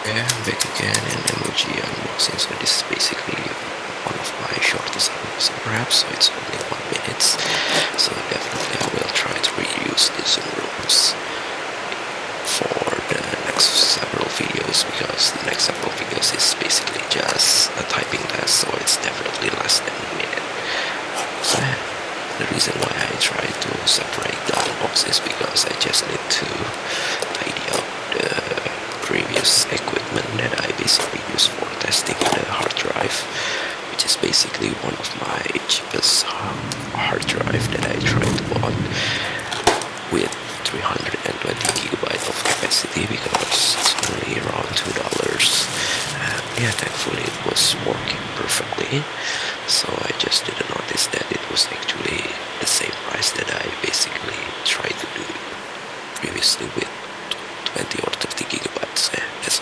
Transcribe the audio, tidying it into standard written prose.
Okay, I'm back again in emoji unboxing. So this is basically one of my shortest unboxing perhaps, so it's only 1 minute. So definitely I will try to reuse the zoom rooms for the next several videos, because the next several videos is basically just a typing test, so it's definitely less than a minute. So the reason why I try to separate the unbox is because I just need to tidy up the previous equipment that I basically use for testing the hard drive, which is basically one of my cheapest hard drive that I tried to buy with 320 GB of capacity, because it's only around $2. And yeah, thankfully it was working perfectly, so I just didn't notice that it was actually the same price that I basically tried to do previously with 20 or 30 GB as